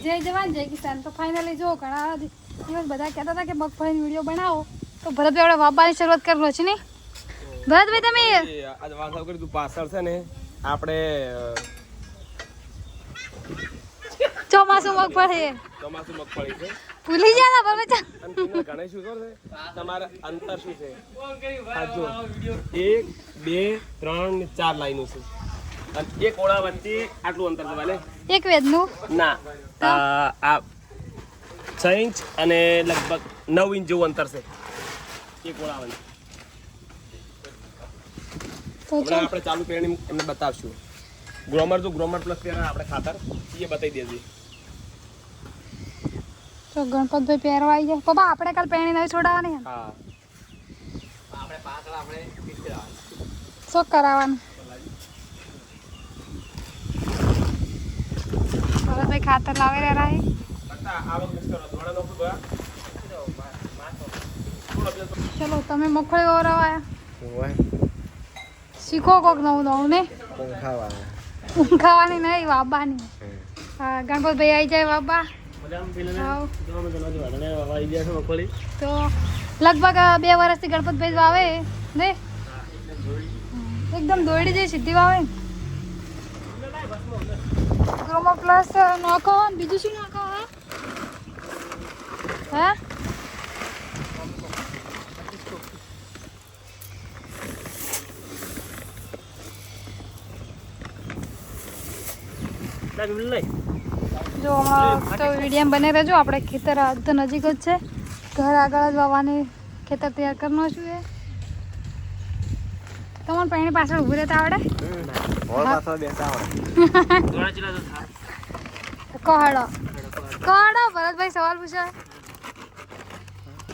જય જવાન જય કિસાન. તો ફાઇનલી જો ઘણા દિવસ બધા કહેતા હતા કે મગફળીનો વિડીયો બનાવો, તો ભરતભાઈ આપણે વાવવાની શરૂઆત કરવો છે ને. ભરતભાઈ તમે આજ વાત કરી તું પાછળ છે ને આપણે ચોમાસું મગફળી છે ભૂલી ગયા ભરતભાઈ. અને ગણેશ શું છે તમારે અંતર શું છે? આ જો 1 2 3 4 લાઈનો છે અને એક ઓળા વચ્ચે આટલું અંતર છે ભલે એક વેદનું ના આ 6 ઇંચ અને લગભગ 9 ઇંચ જેવું અંતર છે એક ઓળા વચ્ચે. તો હમણાં આપણે ચાલુ પેરણી એમને બતાવશું. ગ્રોમર જો ગ્રોમર પ્લસ પેરણ આપણે ખાતર એ બતાવી દેજે. તો ગણપતભાઈ પહેરવા આવી જાય. પપ્પા આપણે કાલ પેણી નહીં છોડાવવાની. હા આપણે પાછળ આપણે ફિટ કરાવવાનું. શું કરાવવાનું? ભરતભાઈ ખાતર લાવી રહ્યા છે. આવક મિક્સ કરો દોડા નો પૂરા ચલો તમે મગફળી ઓરવાયા શીખો કોક નવું નવું ને. ખાવાની નહીં વાબાની. હા ગણપતભાઈ આવી જાય વાબા. તો લગભગ 2 વર્ષથી ગણપતભાઈ વાવે ને એકદમ દોડી જાય સીધી વાવે. ગ્રોમો પ્લસ નાખો. બીજું શું નાખો? હા જો હમણાં તો વિડીયો બને રહેજો. આપણે ખેતર તો નજીક જ છે, ઘર આગળ જ વાવવાની ખેતર તૈયાર કરવાનું છું. એ તમને પાણી પાછળ ઊભું રહેતા આવડે? કહડો કહડો. ભરતભાઈ સવાલ પૂછો.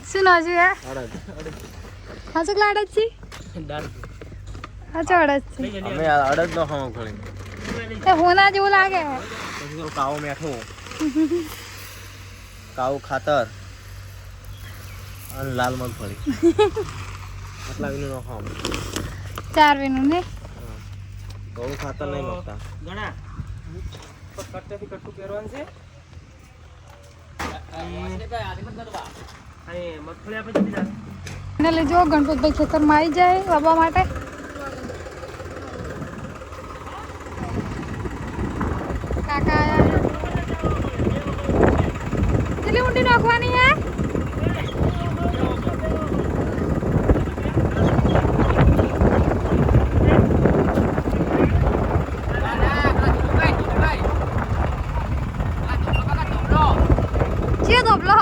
શું ના છે? હા શું લાડ જ છે? હા અડદ છે. અમે અડદ નો ખાવા ખળી એ હોના જેવું લાગે. પછી કાવો મેઠો કાવું ખાતર અને લાલ મગફળી આટલા વિનું નો ખાવા 4 વીનું ને બહુ ખાતર નહીં નાખતા. ઘણા કટ્ટાથી કટ્ટું પહેરવાનું છે. મગફળી આપણે જતી જાય. એને લઈ જો ગણપતભાઈ ખેતરમાં આવી જાય વાવવા માટે. કાકા આયા. કેટલી ઊંડી નાખવાની હે? જે ધોબલો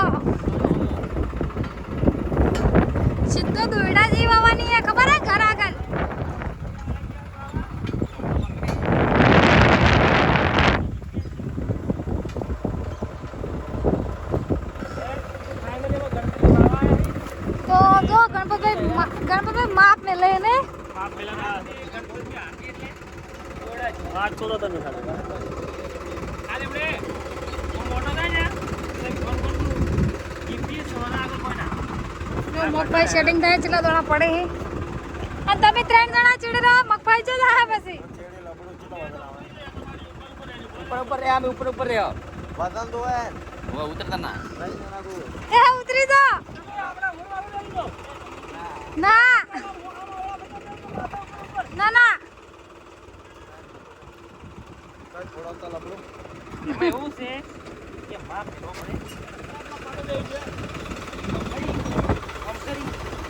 સીધો દોયડા જેવી વાવવાની હે. ખબર હે ઘર આગળ. તો જો ગણપતભાઈ માપ ને લઈને મગફળી સેટિંગ થાય કેટલા દોણા પડે છે. અને તમે 3 જણા ચીડી રહો. મગફળી જો જાય પછી ઉપર રે અમે ઉપર રે બદલ દો હે ઓ ઉતરતા ના એ ઉતરી દો. ના ના ના થોડા તો લબડો એવું છે કે માપ ન પડે.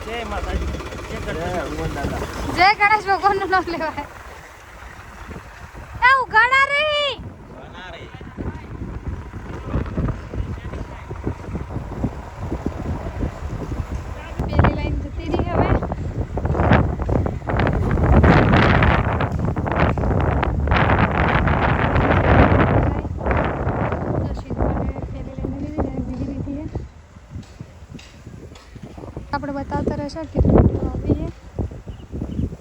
જય માતાજી. જય ગણેશ ભગવાન નું નામ લેવાય. એ ઉઘાડા રે પેલી લાઈન જતી રહી હવે. આપણે બતાવતા રહેશે કેટલી વિડીયો આવી છે.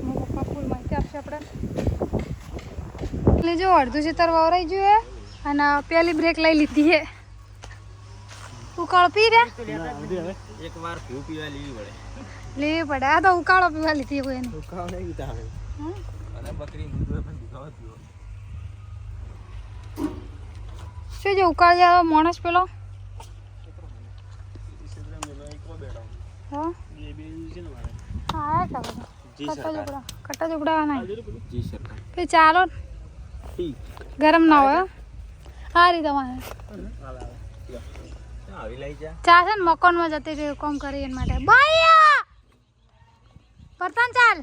મારા પપ્પા ફૂલ માહિતી આપશે આપણે. એટલે જો અડધું સીતર વવરાઈ ગયું હે અને પેલી બ્રેક લઈ લીધી હે. ઉકાળો પી રે એક વાર ભૂ પીવા લેવી પડે. લેવી પડે. આ તો ઉકાળો પીવા લીધી હોય એને. ઉકાળો નહીં પીતા હવે. અને બકરી દૂધ પણ દુખાવા પીવો. શું જે ઉકાળી આવ્યો માણસ પેલો હા હા કટ્ટા ઝુકડા નહીં પછી ચાલો ગરમ ના હોય સારી તમારે ચા છે ને મકાનમાં જતી રહ્યું કામ કરી એના માટે બાયા પરતાન ચાલ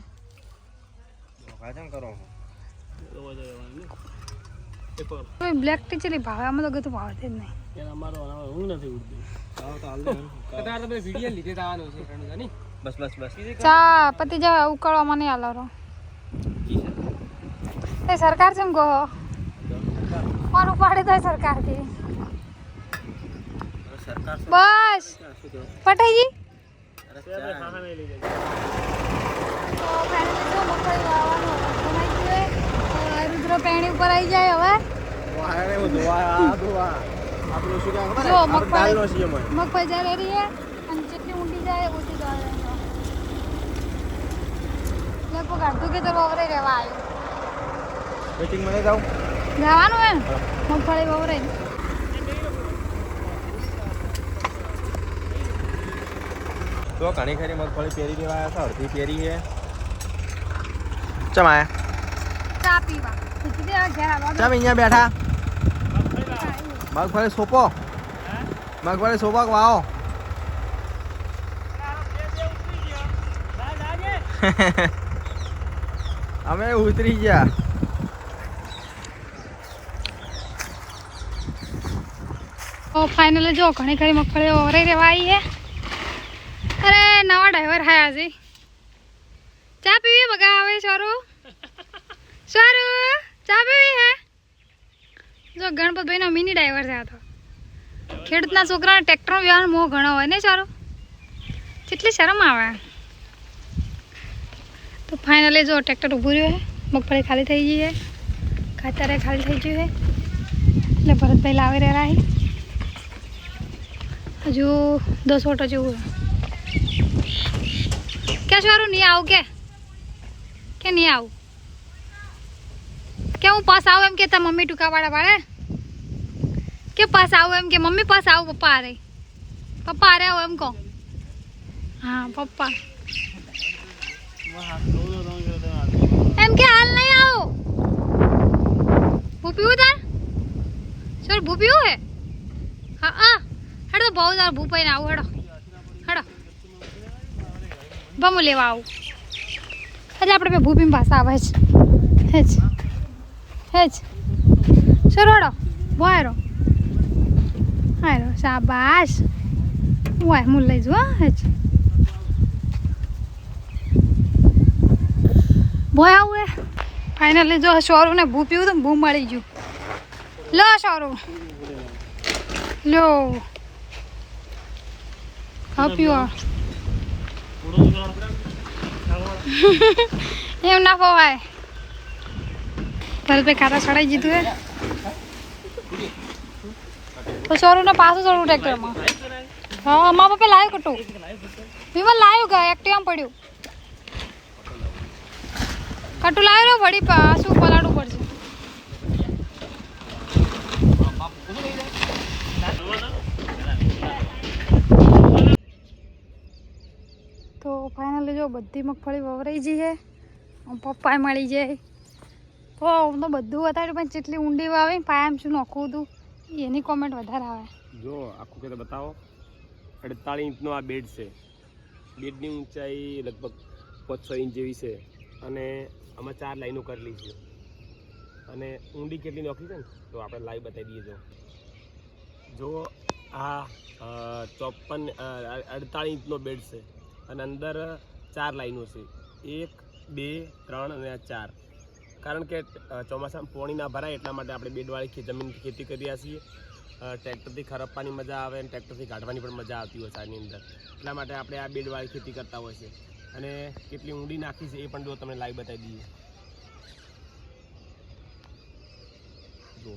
બ્લેક ટી ચલી ભાવે આમાં તો ગતું ભાવે જ નહીં બસ બસ બસ ચા પતિ જાય ઉકાળવામાં નહીં આલો એ સરકાર છે એમ કહો કોણ ઉપાડે તો સરકાર કે સરકાર બસ પટેજી રુદ્ર પેણી ઉપર આવી જાય હવે જો મગફળી જાય રેડી છે અને જેટલી ઊંડી જાય ઓછી જાય લગભગ અડધું કે તો વવરે રહેવા આવ્યું વેટિંગ મને જાઉં જવાનું હે ને મગફળી વવરે તો ઘણી ખરી મગફળી પહેરી દેવા આવ્યા હતા અડધી પહેરી છે ચમ આયા ચા પીવા ચમ અહીંયા બેઠા મગફળી સોપો મગફળી સોપો વાવો અમે ઉતરી ગયા તો ફાઇનલી જો ઘણી ખરી મગફળી વવરાઈ રહેવા આવી છે અરે નવા ડ્રાઈવર હાયા છે ચા પીવી બગા આવે સારું ચા પીવી હે જો ગણપતભાઈનો મિની ડ્રાઈવર છે આ તો ખેડૂતના છોકરાને ટ્રેક્ટરનો વ્યવહાર મોહ ઘણો હોય ને સારું કેટલી શરમ આવે તો ફાઇનલી જો ટ્રેક્ટર ઊભું રહ્યું છે મગફળી ખાલી થઈ ગઈ છે ખાતરે ખાલી થઈ ગયું છે એટલે ભરતભાઈ લાવી રહ્યા છે હજુ 10 ઓટો જેવું કે સારું નહીં આવું કે નહીં આવું કે હું પાસ આવું એમ કે તાર મમ્મી ટૂંકા પાડે કે પાસ આવું એમ કે મમ્મી પાસ આવું પપ્પા આરે આવો એમ કહો હા પપ્પા એમ કે હાલ નહીં આવો ભૂ પીવું તાર સર ભૂ પીવું હે હા હેડો તો બહુ તાર ભૂ પીને આવું હેડો બમું લેવા આવું એટલે આપણે ભૂ પીને પાછા આવે છે હેજ સર હેડો બોયરો હારો શાબાશ વાય હું લઈ જઉં હેજ બોય આવું હે ફાઇનલી જો સોરું ને ભૂ પીવું તો ભૂ મળી ગયું લો સોરું લો હા પીવો એમ ના પવાય ભરતભાઈ ખાતા ચડાઈ દીધું હે તો સોરું ને પાછું ચડવું ટ્રેક્ટરમાં હા મા પપ્પા લાવ્યું કટું વિમલ લાવ્યું ગયા એક્ટિવામાં પડ્યું કટું લાવ્યું વળી પાછું પલાડવું પડશે તો ફાઇનલી જો બધી મગફળી વવરાઈ જઈ છે પપ્પાએ મળી જાય તો હું તો બધું બતાવ્યું પણ જેટલી ઊંડી વાવી પાયામ શું નોખું હતું એની કોમેન્ટ વધારે આવે જો આખું કે બતાવો 48 ઇંચનો આ બેડ છે બેડની ઊંચાઈ લગભગ 5-6 ઇંચ જેવી છે અને આમાં 4 લાઈનો કરેલી છે અને ઊંડી કેટલી નોખી છે ને તો આપણે લાઈવ બતાવી દઈએ જો આ 48 ઇંચનો બેડ છે અને અંદર 4 લાઈનો છે 1 2 3 અને 4 કારણ કે ચોમાસામાં પાણી ના ભરાય એટલા માટે આપણે બેડવાળી જમીનથી ખેતી કરી રહ્યા છીએ ટ્રેક્ટરથી ખરપવાની મજા આવે અને ટ્રેક્ટરથી કાઢવાની પણ મજા આવતી હોય સાની અંદર એટલા માટે આપણે આ બેડવાળી ખેતી કરતા હોય છે અને કેટલી ઊંડી નાખી છે એ પણ જો તમને લાઈવ બતાવી દઈએ જો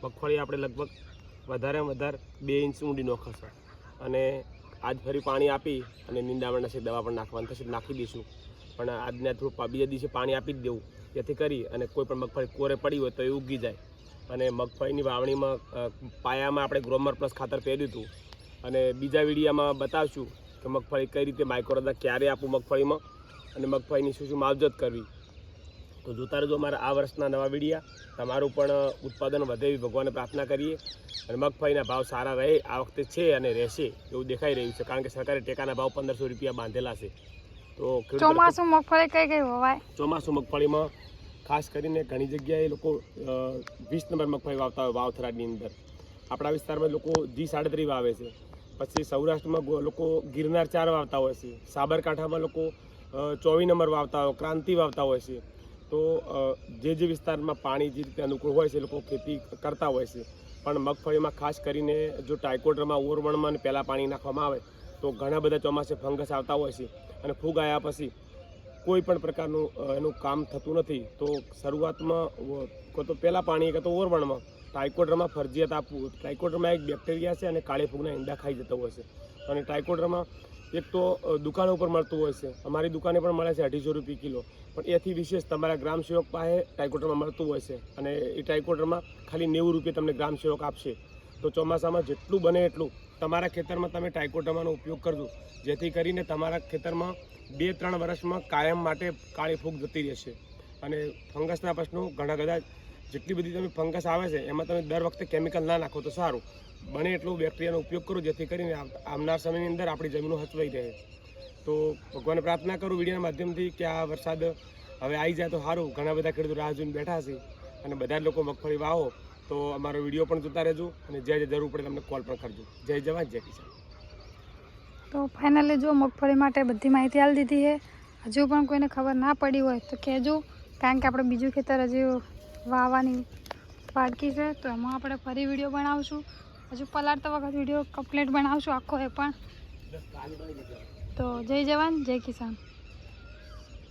મગફળી આપણે લગભગ વધારેમાં વધારે 2 ઇંચ ઊંડી નોખશે અને આજ ફરી પાણી આપી અને નિંદામણનાશક દવા પણ નાખવાની થશે નાખી દઈશું પણ આજના થોડું બીજા દિવસે પાણી આપી જ દેવું જેથી કરી અને કોઈ પણ મગફળી કોરે પડી હોય તો એ ઉગી જાય. અને મગફળીની વાવણીમાં પાયામાં આપણે ગ્રોમર પ્લસ ખાતર પહેર્યું હતું અને બીજા વિડીયામાં બતાવશું કે મગફળી કઈ રીતે માઇક્રોરઝા ક્યારે આપવું મગફળીમાં અને મગફળીની શું શું માવજત કરવી. તો જોતા રહેજો અમારા આ વર્ષના નવા વિડીયા. તમારું પણ ઉત્પાદન વધે એવી ભગવાનને પ્રાર્થના કરીએ અને મગફળીના ભાવ સારા રહે આ વખતે છે અને રહેશે એવું દેખાઈ રહ્યું છે, કારણ કે સરકારે ટેકાના ભાવ 1500 રૂપિયા બાંધેલા છે. તો ચોમાસું મગફળી કઈ કઈ વવાય? ચોમાસું મગફળીમાં ખાસ કરીને ઘણી જગ્યાએ લોકો 20 નંબર મગફળી વાવતા હોય. વાવથરાની અંદર આપણા વિસ્તારમાં લોકો G37 વાવે છે. પછી સૌરાષ્ટ્રમાં લોકો ગિરનાર 4 વાવતા હોય છે. સાબરકાંઠામાં લોકો 24 નંબર વાવતા હોય, ક્રાંતિ વાવતા હોય છે. તો જે વિસ્તારમાં પાણી જે રીતે અનુકૂળ હોય છે લોકો ખેતી કરતા હોય છે. પણ મગફળીમાં ખાસ કરીને જો ટ્રાયકોડર્મા ઓરવણમાં પહેલાં પાણી નાખવામાં આવે તો ઘણા બધા ચોમાસે ફંગસ આવતા હોય છે અને ફૂગ આવ્યા પછી કોઈ પણ પ્રકારનું એનું કામ થતું નથી. તો શરૂઆતમાં તો પહેલાં પાણી કે તો ઓરવણમાં ટ્રાયકોડર્મા ફરજિયાત આપવું. ટ્રાયકોડર્મા એક બેક્ટેરિયા છે અને કાળી ફૂગના ઈંડા ખાઈ જતો હોય છે. અને ટ્રાયકોડર્મા એક તો દુકાનો ઉપર મળતું હોય છે, અમારી દુકાને પણ મળે છે 250 રૂપિયા કિલો, પણ એથી વિશેષ તમારા ગ્રામ સેવક પાસે ટ્રાયકોડર્મા મળતું હોય છે અને એ ટ્રાયકોડર્મા ખાલી 90 રૂપિયા તમને ગ્રામ સેવક આપશે. તો ચોમાસામાં જેટલું બને એટલું તમારા ખેતરમાં તમે ટ્રાયકોડર્માનો ઉપયોગ કરજો, જેથી કરીને તમારા ખેતરમાં 2-3 વર્ષમાં કાયમ માટે કાળી ફૂગ જતી રહેશે. અને ફંગસના પ્રશ્નો ઘણા બધા, જેટલી બધી તમે ફંગસ આવે છે એમાં તમે દર વખતે કેમિકલ ના નાખો તો સારું. બને એટલું બેક્ટેરિયાનો ઉપયોગ કરો, જેથી કરીને આવનાર સમયની અંદર આપણી જમીનો હચવાઈ રહે. તો ભગવાનને પ્રાર્થના કરું વિડીયોના માધ્યમથી કે આ વરસાદ હવે આવી જાય તો સારું. ઘણા બધા ખેડૂતો રાહ જોઈને બેઠા છે અને બધા લોકો મગફળી વાવો. તો અમારો વિડીયો પણ જોતા રહેજો અને જે જરૂર પડે તમને કોલ પણ કરજો. જય જવાન જય કિસાન. તો ફાઇનલી જો મગફળી માટે બધી માહિતી આપી દીધી છે. હજુ પણ કોઈને ખબર ના પડી હોય તો કહેજો, કારણ કે આપણે બીજું ખેતર હજી વાવવાની બાકી છે. તો એમાં આપણે ફરી વિડીયો બનાવશું. હજુ પલાળતા વખત વિડીયો કમ્પ્લીટ બનાવશું આખો એ પણ. તો જય જવાન જય કિસાન.